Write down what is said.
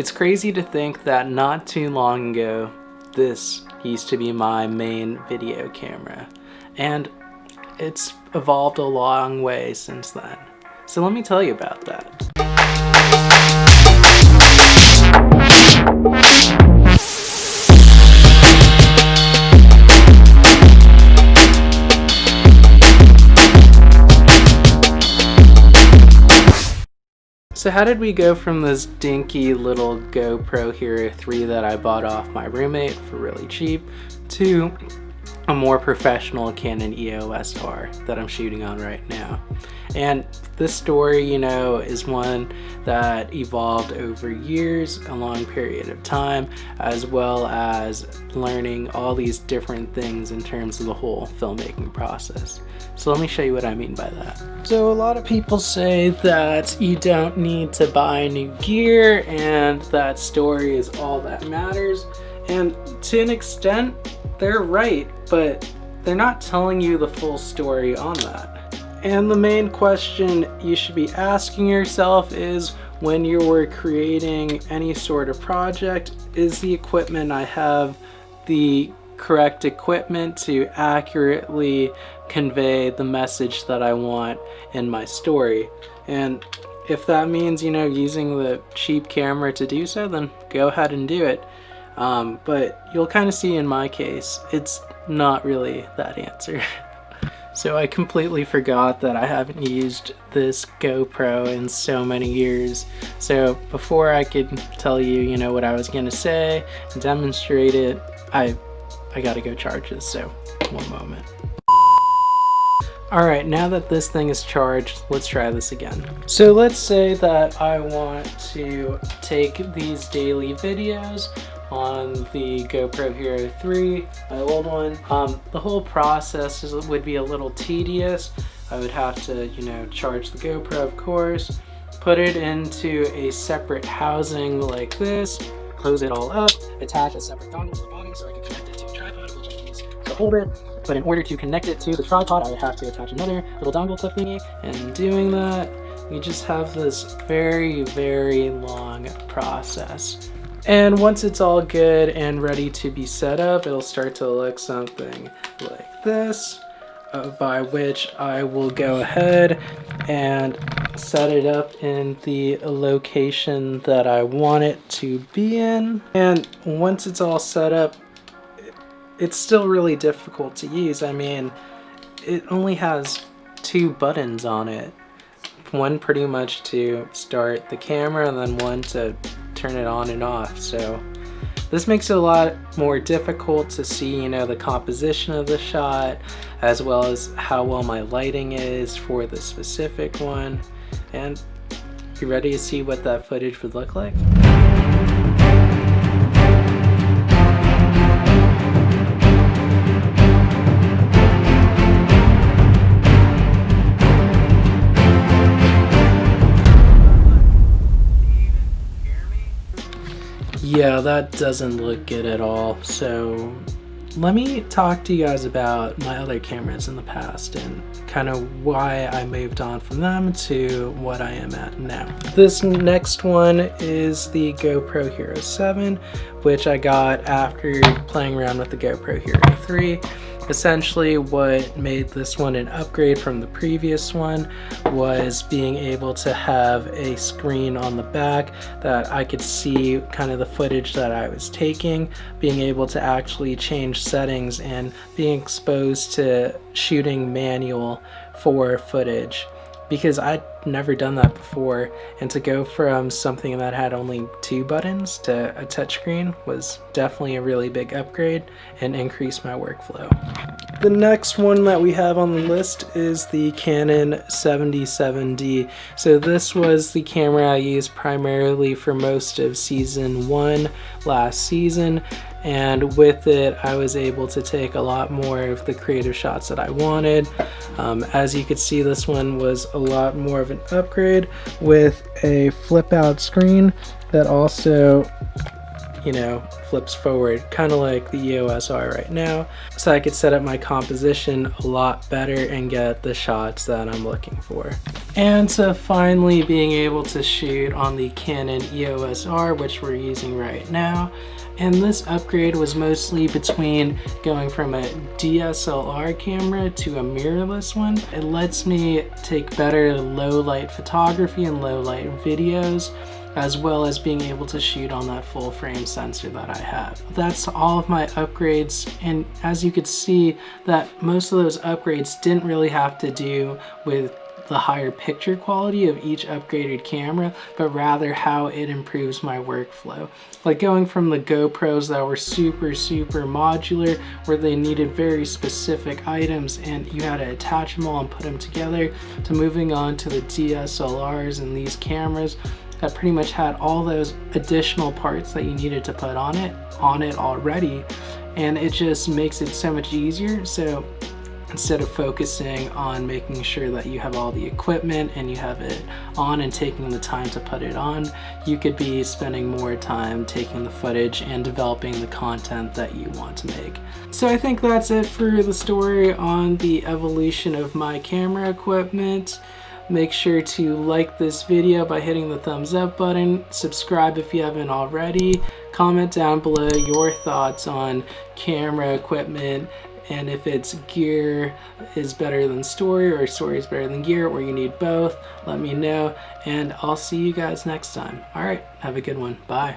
It's crazy to think that not too long ago, this used to be my main video camera, and it's evolved a long way since then. So let me tell you about that. So how did we go from this dinky little GoPro Hero 3 that I bought off my roommate for really cheap to a more professional Canon EOS R that I'm shooting on right now? And this story, you know, is one that evolved over years, a long period of time, as well as learning all these different things in terms of the whole filmmaking process. So let me show you what I mean by that. So a lot of people say that you don't need to buy new gear and that story is all that matters. And to an extent, they're right, but they're not telling you the full story on that. And the main question you should be asking yourself is, when you're creating any sort of project, is the equipment I have the correct equipment to accurately convey the message that I want in my story? And if that means, you know, using the cheap camera to do so, then go ahead and do it. But you'll kind of see in my case, it's not really that answer. So I completely forgot that I haven't used this GoPro in so many years. So before I could tell you, you know, what I was gonna say and demonstrate it, I gotta go charge this, so one moment. Alright, now that this thing is charged, let's try this again. So let's say that I want to take these daily videos on the GoPro Hero 3, my old one. The whole process would be a little tedious. I would have to, you know, charge the GoPro, of course, put it into a separate housing like this, close it all up, attach a separate dongle to the bottom so I can connect it to the tripod, which I use to hold it. But in order to connect it to the tripod, I would have to attach another little dongle clip thingy. And doing that, we just have this very, very long process. And once it's all good and ready to be set up, it'll start to look something like this, by which I will go ahead and set it up in the location that I want it to be in. And once it's all set up, it's still really difficult to use. I mean, it only has 2 buttons on it. One pretty much to start the camera and then one to turn it on and off. So this makes it a lot more difficult to see, you know, the composition of the shot, as well as how well my lighting is for the specific one. And you ready to see what that footage would look like? Yeah, that doesn't look good at all. So let me talk to you guys about my other cameras in the past and kind of why I moved on from them to what I am at now. This next one is the GoPro Hero 7, which I got after playing around with the GoPro Hero 3. Essentially, what made this one an upgrade from the previous one was being able to have a screen on the back that I could see kind of the footage that I was taking, being able to actually change settings and being exposed to shooting manual for footage, because I'd never done that before. And to go from something that had only 2 buttons to a touchscreen was definitely a really big upgrade and increased my workflow. The next one that we have on the list is the Canon 77D. So this was the camera I used primarily for most of season 1 last season, and with it I was able to take a lot more of the creative shots that I wanted. As you could see, this one was a lot more of an upgrade with a flip out screen that also you know, flips forward, kind of like the EOS R right now. So I could set up my composition a lot better and get the shots that I'm looking for. And to finally being able to shoot on the Canon EOS R, which we're using right now. And this upgrade was mostly between going from a DSLR camera to a mirrorless one. It lets me take better low light photography and low light videos, as well as being able to shoot on that full frame sensor that I have. That's all of my upgrades, and as you could see, that most of those upgrades didn't really have to do with the higher picture quality of each upgraded camera, but rather how it improves my workflow. Like going from the GoPros that were super modular, where they needed very specific items and you had to attach them all and put them together, to moving on to the DSLRs and these cameras that pretty much had all those additional parts that you needed to put on it already, and it just makes it so much easier. So instead of focusing on making sure that you have all the equipment and you have it on and taking the time to put it on, you could be spending more time taking the footage and developing the content that you want to make. So I think that's it for the story on the evolution of my camera equipment. Make sure to like this video by hitting the thumbs up button, subscribe if you haven't already, comment down below your thoughts on camera equipment, and if it's gear is better than story or story is better than gear, or you need both, let me know, and I'll see you guys next time. All right, have a good one. Bye.